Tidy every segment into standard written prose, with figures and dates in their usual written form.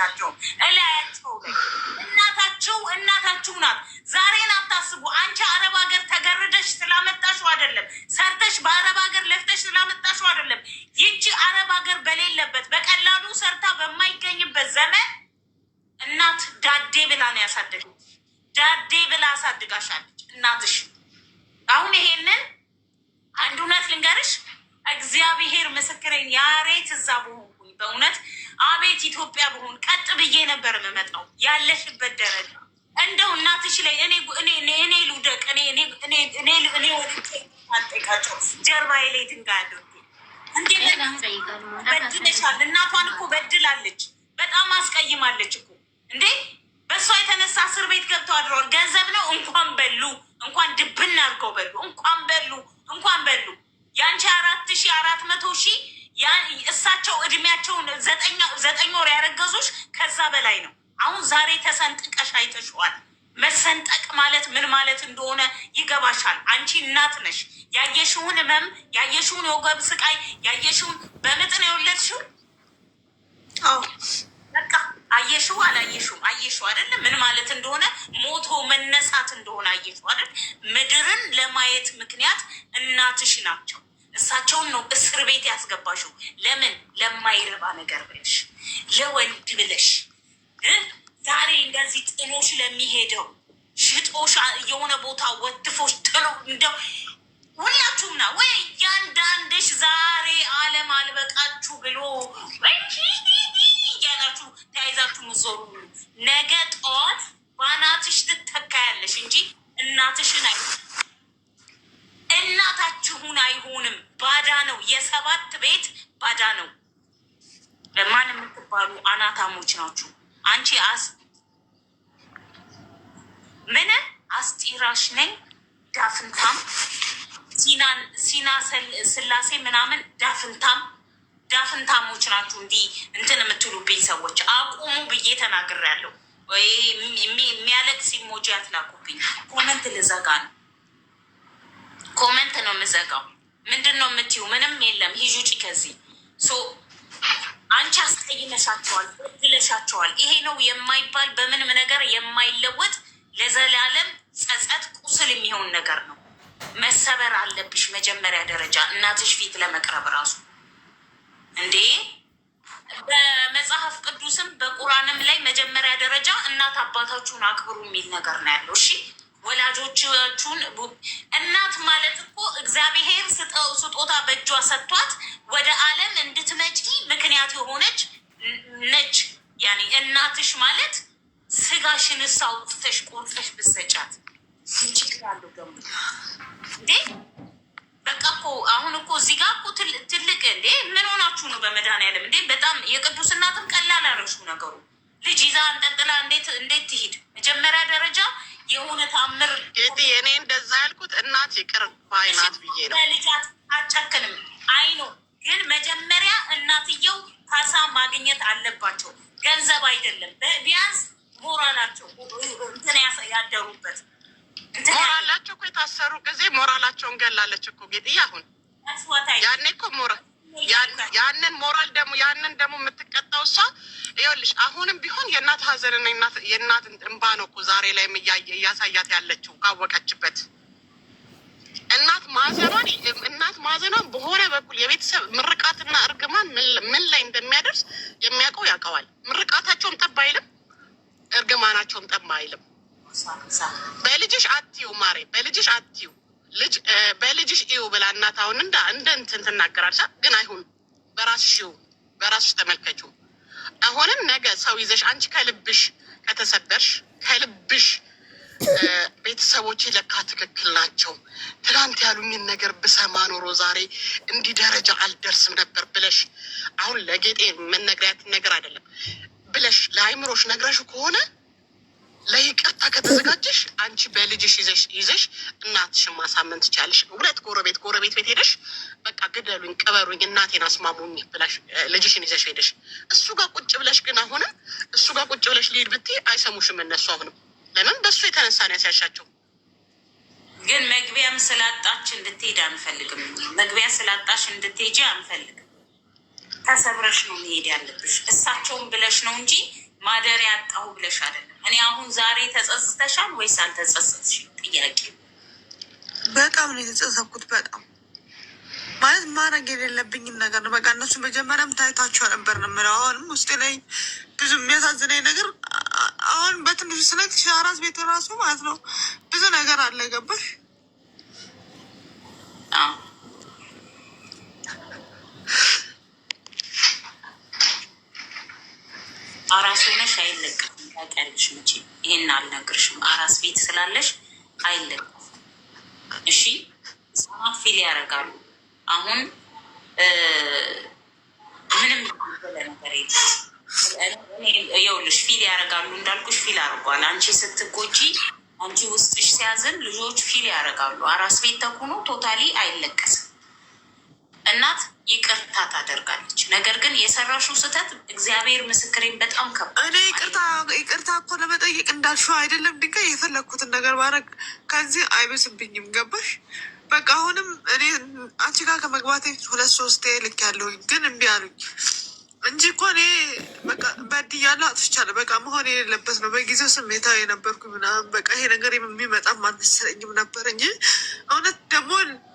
እሳቸውም እላያቸው ላይ እናታችሁ ናት። ዛሬን አታስቡ። አንቺ አረብ ሀገር ተገርደሽ ስላመጣሽው አይደለም፣ ሰርተሽ በአረብ ሀገር ለፍተሽ ስላመጣሽው አይደለም። ይቺ አረብ ሀገር በሌለበት በቀላሉ ሰርታ በማይገኝበት ዘመን እናት ዳዴ ብላ ነው ያሳደገች። ዳዴ ብላ አሳድጋሻለች እናትሽ። አሁን ይሄንን አንድ እውነት ልንገርሽ፣ እግዚአብሔር ምስክሬን፣ ያሬት እዛ በሆንኩኝ በእውነት አቤት ኢትዮጵያ በሆን ቀጥ ብዬ ነበር የምመጣው ያለሽበት ደረጃ። እንደው እናትሽ ላይ እኔ ልውደቅ እኔ ወድቄ አልጠይቃቸው ጀርባዬ ላይ ድንጋይ አድርጉ። እንዴ በድለሻል። እናቷን እኮ በድላለች፣ በጣም አስቀይማለች እኮ እንዴ። በእሷ የተነሳ እስር ቤት ገብተው አድረዋል። ገንዘብ ነው እንኳን በሉ፣ እንኳን ድብና አድርገው በሉ፣ እንኳን በሉ። ያንቺ 4,400,000 እሳቸው እድሜያቸውን 9 ወር ያረገዙሽ ከዛ በላይ ነው። አሁን ዛሬ ተሰንጥቀሽ አይተሽዋል። መሰንጠቅ ማለት ምን ማለት እንደሆነ ይገባሻል። አንቺ እናት ነሽ። ያየሽውን ህመም፣ ያየሽውን የወገብ ስቃይ፣ ያየሽውን በምጥ ነው የወለድሽው። በቃ አየሽው አላየሽውም? አየሽው አይደለ? ምን ማለት እንደሆነ ሞቶ መነሳት እንደሆነ አየሽው አይደል? ምድርን ለማየት ምክንያት እናትሽ ናቸው። እሳቸውን ነው እስር ቤት ያስገባሽው። ለምን? ለማይረባ ነገር ብለሽ፣ ለወንድ ብለሽ። ዛሬ እንደዚህ ጥሎሽ ለሚሄደው ሽጦሽ የሆነ ቦታ ወትፎሽ ጥሎ እንደው ሁላችሁም ና ወይ እያንዳንድሽ ዛሬ አለም አልበቃችሁ ብሎ እያላችሁ ተያይዛችሁ ምዞሩ ነገ ጠዋት ባናትሽ ትተካያለሽ እንጂ እናትሽን እናታችሁን አይሆንም። ባዳ ነው። የ7 ቤት ባዳ ነው። ማን የምትባሉ አናታሞች ናችሁ። አንቺ ምን አስጢራሽ ነኝ ዳፍንታም ሲና ስላሴ ምናምን ዳፍንታሞች ናችሁ። እንዲህ እንትን የምትሉብኝ ሰዎች አቁሙ ብዬ ተናግሬያለሁ። ወይ የሚያለቅስ ኢሞጂ አትላኩብኝ። ኮመንት ልዘጋ ነው። ኮመንት ነው የምዘጋው። ምንድን ነው የምትዩ? ምንም የለም። ሂጂ ውጪ ከዚህ። አንቺ አስቀይመሻቸዋል፣ በድለሻቸዋል። ይሄ ነው የማይባል በምንም ነገር የማይለወጥ ለዘላለም ጸጸት ቁስል የሚሆን ነገር ነው። መሰበር አለብሽ መጀመሪያ ደረጃ እናትሽ ፊት ለመቅረብ ራሱ እንዴ። በመጽሐፍ ቅዱስም በቁርአንም ላይ መጀመሪያ ደረጃ እናት አባታችሁን አክብሩ የሚል ነገር ነው ያለው። እሺ ወላጆቻችሁን። እናት ማለት እኮ እግዚአብሔር ስጦታ በእጇ ሰጥቷት ወደ ዓለም እንድትመጪ ምክንያት የሆነች ነች። ያኔ እናትሽ ማለት ስጋሽን አውጥተሽ ቆርጠሽ ብትሰጫት እንችግራለሁ ገሙ እንዴ። በቃ እኮ አሁን እኮ እዚህ ጋር እኮ ትልቅ እንዴ ምን ሆናችሁ ነው በመድኃኒዓለም እንዴ? በጣም የቅዱስ እናትም ቀላል አረሹ ነገሩ። ልጅ ይዛ አንጠልጥላ እንዴት ትሂድ? መጀመሪያ ደረጃ የሆነ ታምር እኔ እንደዛ ያልኩት እናት ይቅር ባይ ናት ብዬ ነው። በልጃት አጨክንም አይኖ ግን መጀመሪያ እናትየው ካሳ ማግኘት አለባቸው። ገንዘብ አይደለም፣ ቢያንስ ሞራላቸው እንትን ያደሩበት ሞራላቸው እኮ የታሰሩ ጊዜ ሞራላቸውን ገላለች እኮ ጌጥዬ። አሁን ያኔ እኮ ያንን ደግሞ የምትቀጣው እሷ ይኸውልሽ። አሁንም ቢሆን የእናት ሀዘንና የእናት እንባ ነው እኮ ዛሬ ላይ እያሳያት ያለችው ካወቀችበት። እናት ማዘኗን በሆነ በኩል የቤተሰብ ምርቃትና እርግማን ምን ላይ እንደሚያደርስ የሚያውቀው ያውቀዋል። ምርቃታቸውም ጠብ አይልም፣ እርግማናቸውም ጠብ አይልም። በልጅሽ አትዩ ማሬ፣ በልጅሽ አትዩ በልጅሽ እዩ ብላ እናት አሁን እንደ እንትን ትናገራለች። ግን አይሁን፣ በራስሽ እዩ፣ በራስሽ ተመልከቹ። አሁንም ነገ ሰው ይዘሽ አንቺ ከልብሽ ከተሰበርሽ ከልብሽ ቤተሰቦች ለካ ትክክል ናቸው፣ ትናንት ያሉኝን ነገር ብሰማ ኖሮ ዛሬ እንዲህ ደረጃ አልደርስም ነበር ብለሽ አሁን ለጌጤ መነግሪያት ነገር አይደለም ብለሽ ለአይምሮሽ ነግረሽ ከሆነ ለይቅርታ ከተዘጋጀሽ አንቺ በልጅሽ ይዘሽ እናትሽን ማሳመን ትቻለሽ። 2 ጎረቤት ቤት ሄደሽ በቃ ግደሉኝ፣ ቅበሩኝ፣ እናቴን አስማሙኝ ብለሽ ልጅሽን ይዘሽ ሄደሽ እሱ ጋር ቁጭ ብለሽ ግን አሁንም እሱ ጋር ቁጭ ብለሽ ሊሄድ ብትይ አይሰሙሽም እነሱ። አሁንም ለምን በሱ የተነሳ ነው ያስያሻቸው። ግን መግቢያም ስላጣች እንድትሄድ አንፈልግም። መግቢያ ስላጣሽ እንድትሄጂ አንፈልግም። ተሰብረሽ ነው መሄድ ያለብሽ። እሳቸውን ብለሽ ነው እንጂ ማደሪያ አጣሁ ብለሽ አይደለም። እኔ አሁን ዛሬ ተጸጽተሻል ወይስ አልተጸጸትሽም? ጥያቄ በጣም ነው የተጸጸትኩት። በጣም ማለት ማድረግ የሌለብኝም ነገር ነው። በቃ እነሱ መጀመሪያም ታይታቸው ነበር ነው የምለው። አሁንም ውስጤ ላይ ብዙ የሚያሳዝነኝ ነገር አሁን በትንሹ ስለ አራስ ቤት ራሱ ማለት ነው ብዙ ነገር አለ። ገባሽ? አራስ ሆነሽ አይለቀም። ታውቂያለሽ መቼ ይሄን አልነግርሽም። አራስ ቤት ስላለሽ አይለቀም። እሺ ህጻናት ፊል ያደርጋሉ። አሁን ምንም ነገር የለም። ይኸውልሽ ፊል ያደርጋሉ እንዳልኩሽ ፊል አድርጓል። አንቺ ስትጎጂ፣ አንቺ ውስጥሽ ሲያዝን ልጆች ፊል ያደርጋሉ። አራስ ቤት ተኩኖ ቶታሊ አይለቀስም። እናት ይቅርታ ታደርጋለች። ነገር ግን የሰራሽው ስህተት እግዚአብሔር ምስክሬን በጣም ከባድ። እኔ ይቅርታ እኮ ለመጠየቅ እንዳልሽው አይደለም። ድንጋይ የፈለግኩትን ነገር ማድረግ ከዚህ አይበስብኝም። ገባሽ? በቃ አሁንም እኔ አንቺ ጋር ከመግባቴ 2-3 ልክ ያለሁኝ ግን እምቢ አሉኝ እንጂ እኮ እኔ በቃ በድያለሁ፣ አጥፍቻለሁ። በቃ መሆን የሌለበት ነው። በጊዜው ስሜታዊ የነበርኩ ምናምን በቃ ይሄ ነገር የሚመጣም አልመሰለኝም ነበር እንጂ እውነት ደግሞ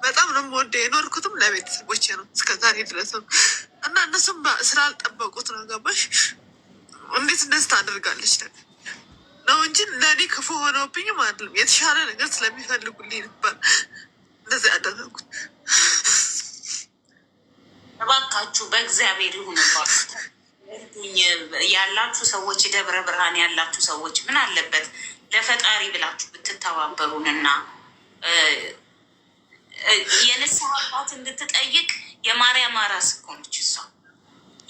በጣም ነው የምወደው። የኖርኩትም ለቤተሰቦቼ ነው እስከዛሬ ድረስ ነው እና እነሱም ስላልጠበቁት ነው። ገባሽ? እንዴት እንደዚህ ታደርጋለች ነው እንጂ ለእኔ ክፉ ሆነውብኝም አይደለም። የተሻለ ነገር ስለሚፈልጉልኝ ነበር እንደዚህ ያደረጉት። እባካችሁ በእግዚአብሔር ይሁንባችሁ ያላችሁ ሰዎች፣ ደብረ ብርሃን ያላችሁ ሰዎች ምን አለበት ለፈጣሪ ብላችሁ ብትተባበሩንና የንስሐ አባት እንድትጠይቅ። የማርያም አራስ እኮ ነች እሷ፣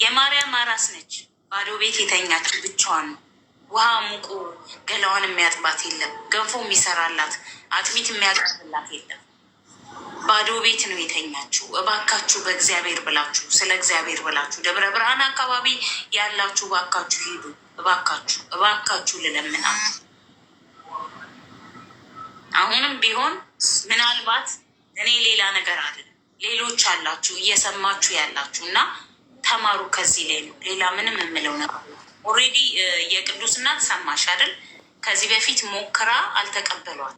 የማርያም አራስ ነች። ባዶ ቤት የተኛችው ብቻዋን ነው። ውሃ ሙቁ ገላዋን የሚያጥባት የለም፣ ገንፎ የሚሰራላት አጥሚት የሚያቀርብላት የለም። ባዶ ቤት ነው የተኛችው። እባካችሁ በእግዚአብሔር ብላችሁ፣ ስለ እግዚአብሔር ብላችሁ ደብረ ብርሃን አካባቢ ያላችሁ እባካችሁ ሂዱ። እባካችሁ እባካችሁ ልለምናችሁ። አሁንም ቢሆን ምናልባት እኔ ሌላ ነገር አይደለም፣ ሌሎች አላችሁ እየሰማችሁ ያላችሁ እና ተማሩ ከዚህ ላይ ነው። ሌላ ምንም የምለው ነገር ኦልሬዲ የቅዱስ እናት ሰማሽ አይደል? ከዚህ በፊት ሞክራ አልተቀበሏል።